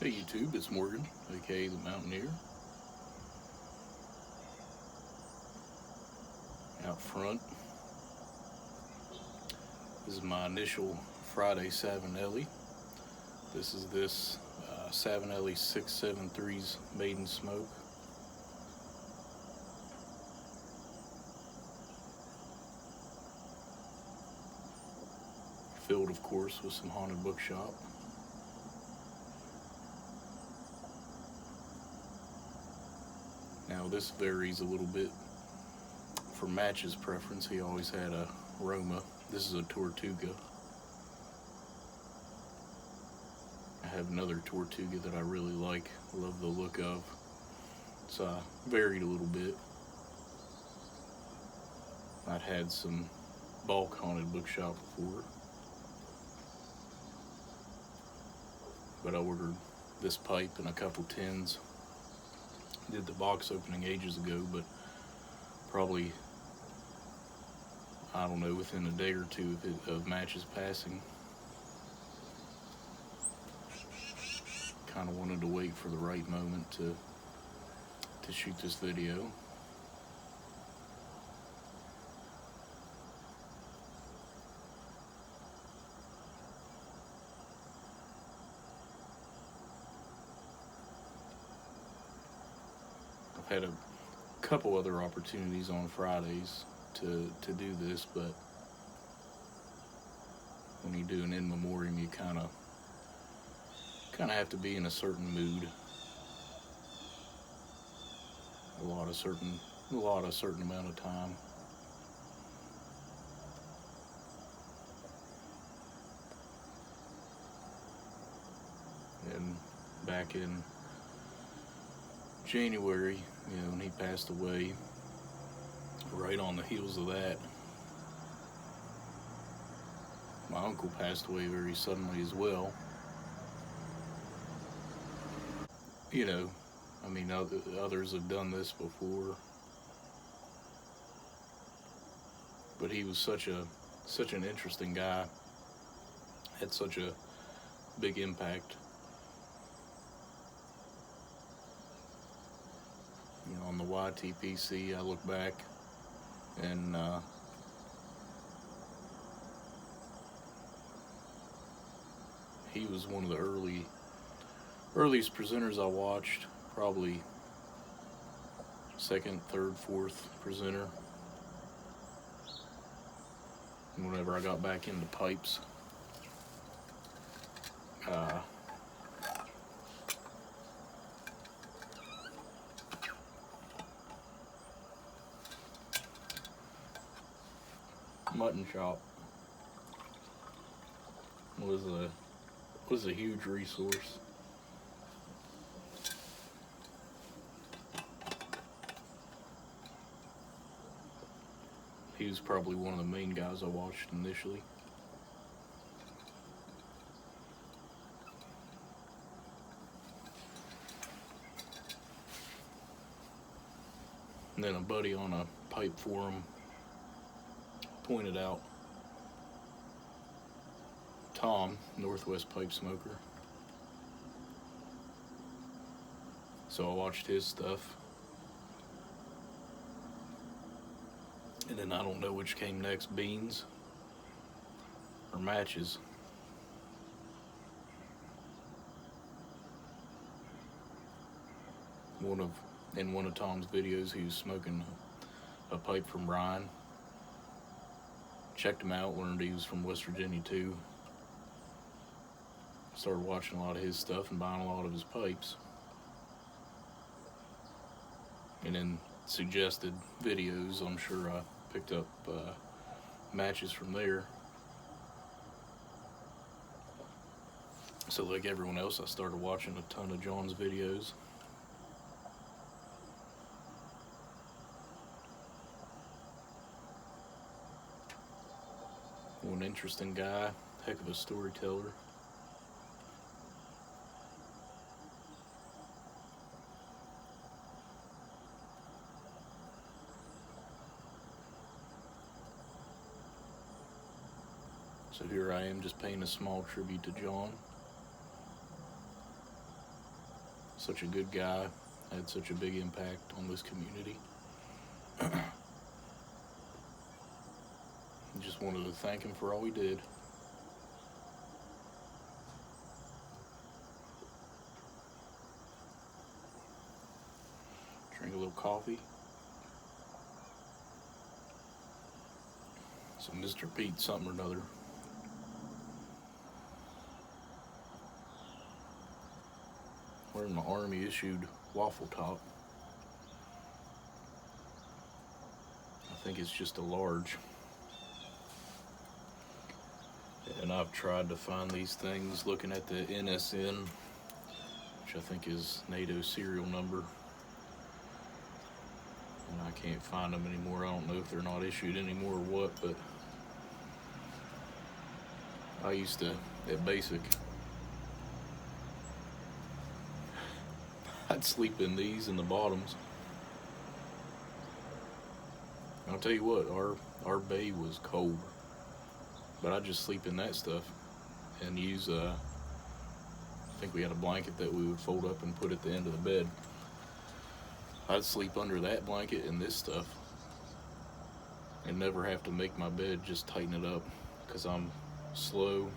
Hey YouTube, it's Morgan, aka the Mountaineer. Out front. This is my initial Friday Savinelli. This is Savinelli 673's Maiden Smoke. Filled, of course, with some haunted bookshop. Now this varies a little bit for Match's preference. He always had a Roma. This is a Tortuga. I have another Tortuga that I really like, love the look of. It's varied a little bit. I'd had some bulk haunted bookshop before, but I ordered this pipe and a couple tins. Did the box opening ages ago, but probably, I don't know, within a day or two of Match's passing. Kind of wanted to wait for the right moment to shoot this video. I've had a couple other opportunities on Fridays to do this, but when you do an in memoriam, you kind of have to be in a certain mood. A lot of certain amount of time. And back in January, when he passed away, right on the heels of that, my uncle passed away very suddenly as well. I mean, others have done this before, but he was such an interesting guy, had such a big impact. On the YTPC, I look back and he was one of the earliest presenters I watched, probably second, third, fourth presenter. And whenever I got back into pipes, Mutton Shop was a huge resource. He was probably one of the main guys I watched initially. And then a buddy on a pipe forum pointed out Tom, Northwest Pipe Smoker. So I watched his stuff. And then I don't know which came next, Beans or Matches. In one of Tom's videos, he was smoking a pipe from Ryan. Checked him out, learned he was from West Virginia too. Started watching a lot of his stuff and buying a lot of his pipes. And then suggested videos. I'm sure I picked up Matches from there. So like everyone else, I started watching a ton of John's videos. One interesting guy, heck of a storyteller. So here I am just paying a small tribute to John. such a good guy, had such a big impact on this community. Just wanted to thank him for all he did. Drink a little coffee. So Mr. Pete something or another. Wearing my Army issued waffle top. I think it's just a large. And I've tried to find these things looking at the NSN, which I think is NATO serial number. And I can't find them anymore. I don't know if they're not issued anymore or what, but I used to, at basic, I'd sleep in these in the bottoms. I'll tell you what, our bay was cold, but I'd just sleep in that stuff and use, I think we had a blanket that we would fold up and put at the end of the bed. I'd sleep under that blanket and this stuff and never have to make my bed, just tighten it up, because I'm slow.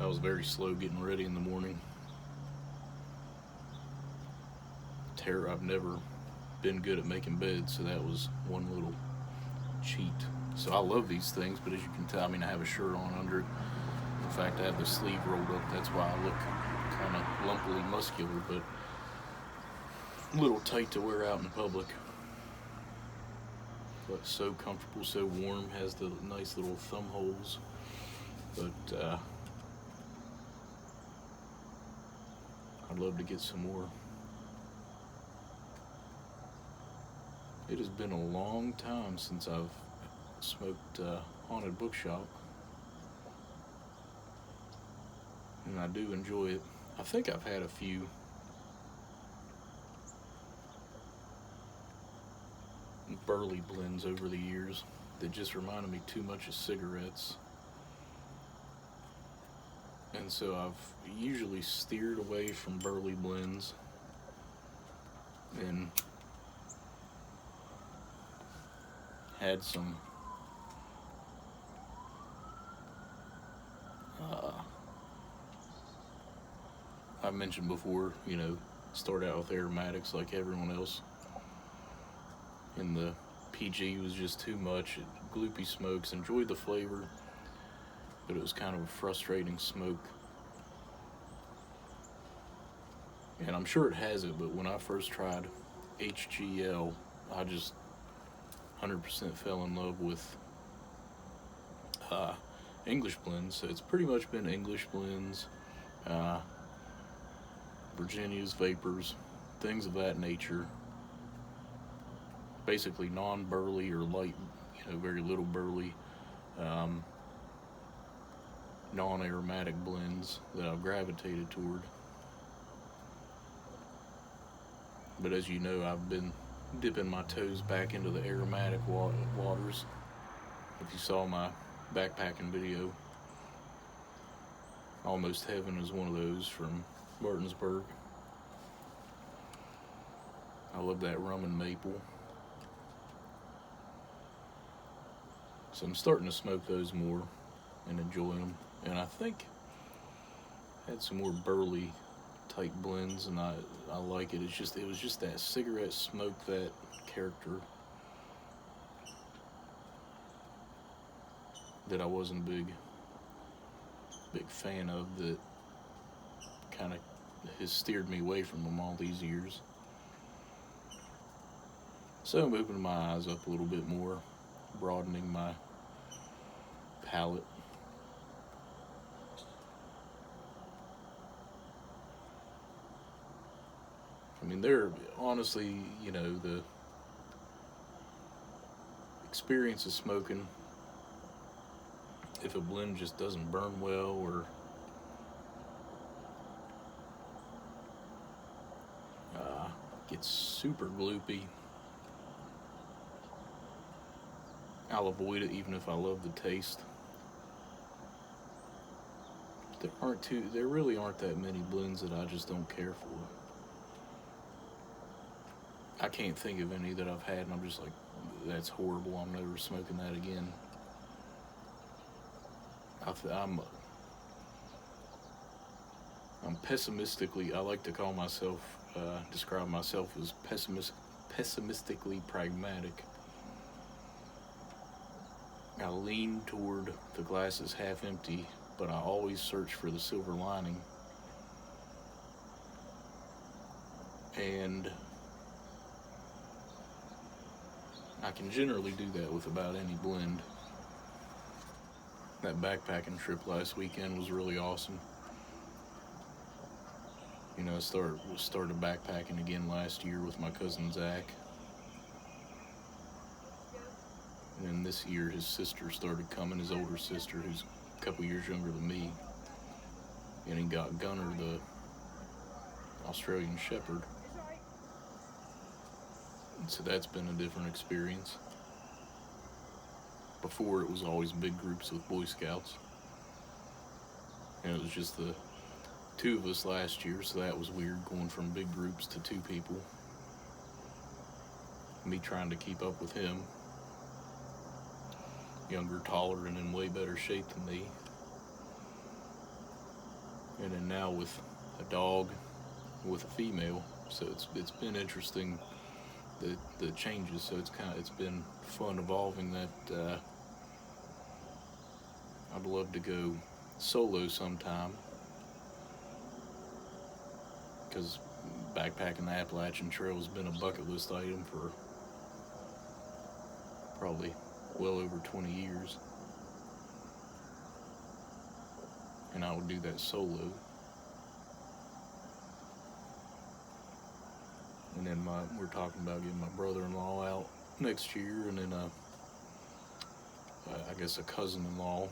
I was very slow getting ready in the morning. I've never been good at making beds, so that was one little cheat. So I love these things, but as you can tell, I mean, I have a shirt on under it. In fact, I have the sleeve rolled up. That's why I look kind of lumpily muscular, but a little tight to wear out in public. But so comfortable, so warm, has the nice little thumb holes. But I'd love to get some more. It has been a long time since I've smoked haunted bookshop, and I do enjoy it. I think I've had a few burley blends over the years that just reminded me too much of cigarettes, and so I've usually steered away from burley blends and had some I mentioned before, you know, start out with aromatics like everyone else, and the PG was just too much. Gloopy smokes, enjoyed the flavor, but it was kind of a frustrating smoke. And I'm sure it has it, but when I first tried HGL, I just 100% fell in love with English blends. So it's pretty much been English blends, Virginia's, Vapors, things of that nature. Basically non-burley or light, you know, very little burley, non-aromatic blends that I've gravitated toward. But as you know, I've been dipping my toes back into the aromatic waters. If you saw my backpacking video, Almost Heaven is one of those from Martinsburg. I love that rum and maple. So I'm starting to smoke those more and enjoy them. And I think I had some more burley type blends, and I like it. It was just that cigarette smoke, that character, that I wasn't a big fan of, that kind of has steered me away from them all these years. So I'm opening my eyes up a little bit more, broadening my palate. I mean, they're honestly, you know, the experience of smoking, if a blend just doesn't burn well or gets super gloopy, I'll avoid it even if I love the taste. There really aren't that many blends that I just don't care for. I can't think of any that I've had and I'm just like, that's horrible, I'm never smoking that again. I'm pessimistically, I like to call myself, describe myself as pessimistically pragmatic. I lean toward the glass is half empty, but I always search for the silver lining. And I can generally do that with about any blend. That backpacking trip last weekend was really awesome. You know, I started backpacking again last year with my cousin Zach. And then this year his sister started coming, his older sister, who's a couple years younger than me. And he got Gunner, the Australian Shepherd. And so that's been a different experience. Before, it was always big groups with Boy Scouts. And it was just the two of us last year, so that was weird, going from big groups to two people. Me trying to keep up with him. Younger, taller, and in way better shape than me. And then now with a dog, with a female. So it's been interesting, the changes. So it's been fun evolving that. I'd love to go solo sometime, because backpacking the Appalachian Trail has been a bucket list item for probably well over 20 years. And I would do that solo. And then we're talking about getting my brother-in-law out next year, and then I guess a cousin-in-law.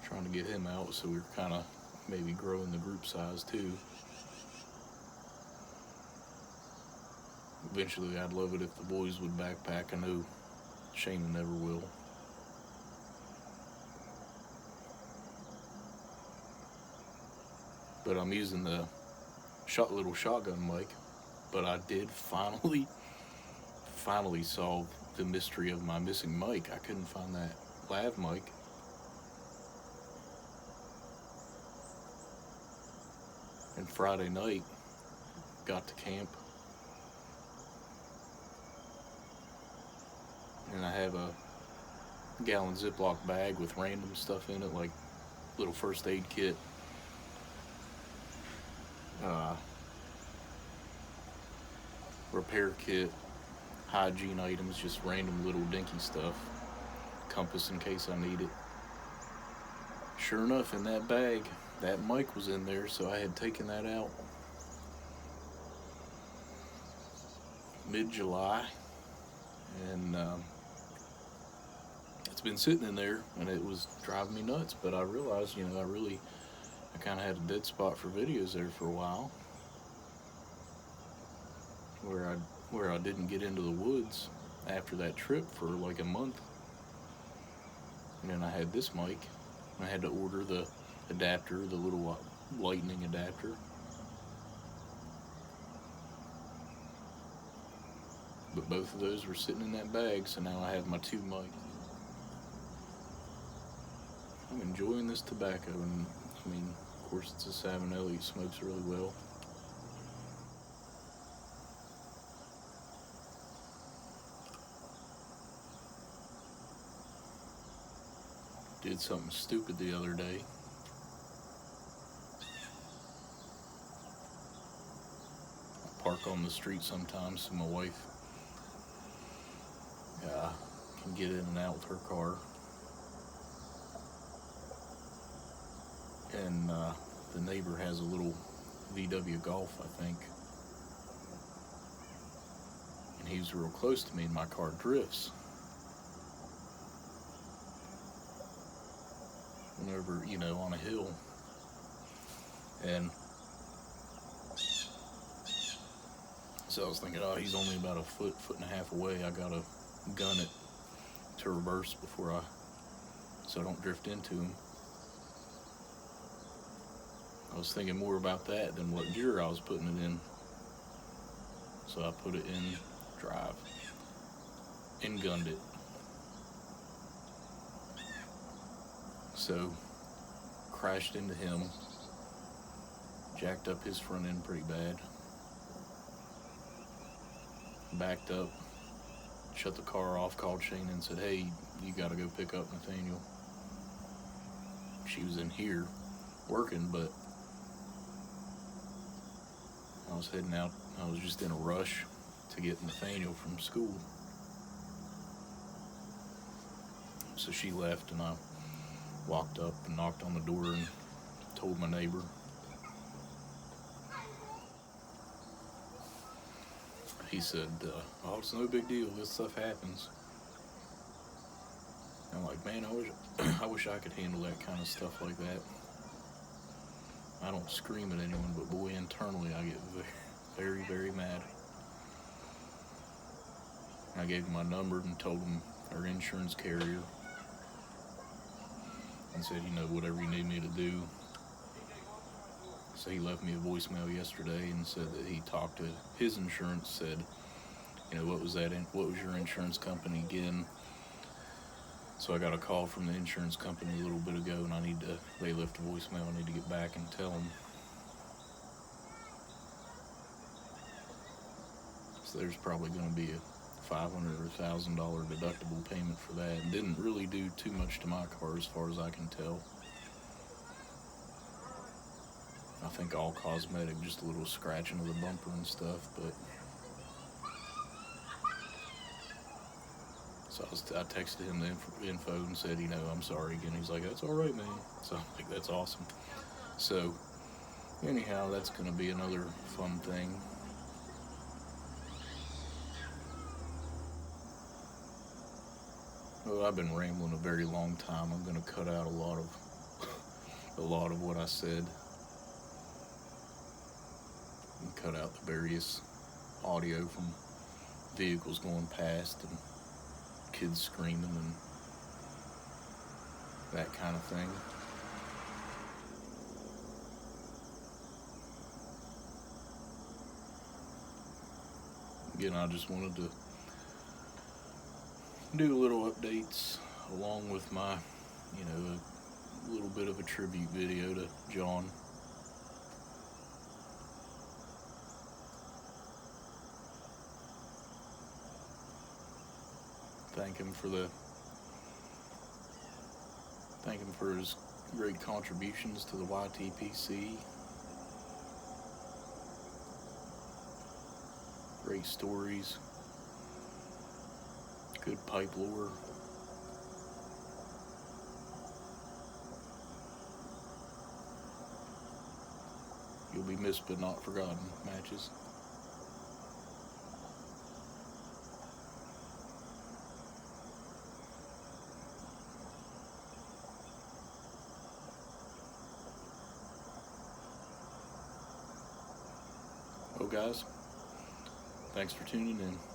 Trying to get him out, so we're kind of maybe growing the group size too. Eventually, I'd love it if the boys would backpack. I know Shayna never will. But I'm using the little shotgun mic. But I did finally solve the mystery of my missing mic. I couldn't find that lav mic. And Friday night, got to camp. And I have a gallon Ziploc bag with random stuff in it, like little first aid kit. Repair kit, hygiene items, just random little dinky stuff. Compass in case I need it. Sure enough, in that bag, that mic was in there, so I had taken that out mid-July, and it's been sitting in there, and it was driving me nuts. But I realized, I kind of had a dead spot for videos there for a while, where I didn't get into the woods after that trip for like a month. And then I had this mic. I had to order the adapter, the little lightning adapter. But both of those were sitting in that bag, so now I have my two mics. I'm enjoying this tobacco, and of course it's a Savinelli, it smokes really well. Did something stupid the other day. I park on the street sometimes so my wife can get in and out with her car. And the neighbor has a little VW Golf, I think. And he's real close to me, and my car drifts. Whenever, on a hill. And so I was thinking, he's only about a foot and a half away. I gotta gun it to reverse before I so I don't drift into them. I was thinking more about that than what gear I was putting it in. So I put it in drive and gunned it. So crashed into him, jacked up his front end pretty bad, backed up, shut the car off, called Shane and said, hey, you gotta go pick up Nathaniel. She was in here working, but I was heading out. I was just in a rush to get Nathaniel from school. So she left and I walked up and knocked on the door and told my neighbor. He said, oh, it's no big deal, this stuff happens. I'm like, man, I wish I could handle that kind of stuff like that. I don't scream at anyone, but boy, internally I get very, very mad. I gave him my number and told him our insurance carrier and said, you know, whatever you need me to do. So he left me a voicemail yesterday and said that he talked to his insurance, said, you know, what was your insurance company again? So I got a call from the insurance company a little bit ago, and they left a voicemail. I need to get back and tell them. So there's probably going to be a $500 or $1,000 deductible payment for that. It didn't really do too much to my car as far as I can tell. I think all cosmetic, just a little scratching of the bumper and stuff, but so I texted him the info and said, you know, I'm sorry again. He's like, that's all right, man. So I'm like, that's awesome. So anyhow, that's going to be another fun thing. Well, I've been rambling a very long time. I'm going to cut out a lot of what I said and cut out the various audio from vehicles going past and kids screaming and that kind of thing. Again, I just wanted to do little updates along with my, you know, a little bit of a tribute video to John. Thank him for his great contributions to the YTPC. Great stories. Good pipe lore. You'll be missed but not forgotten matches. Well, guys, thanks for tuning in.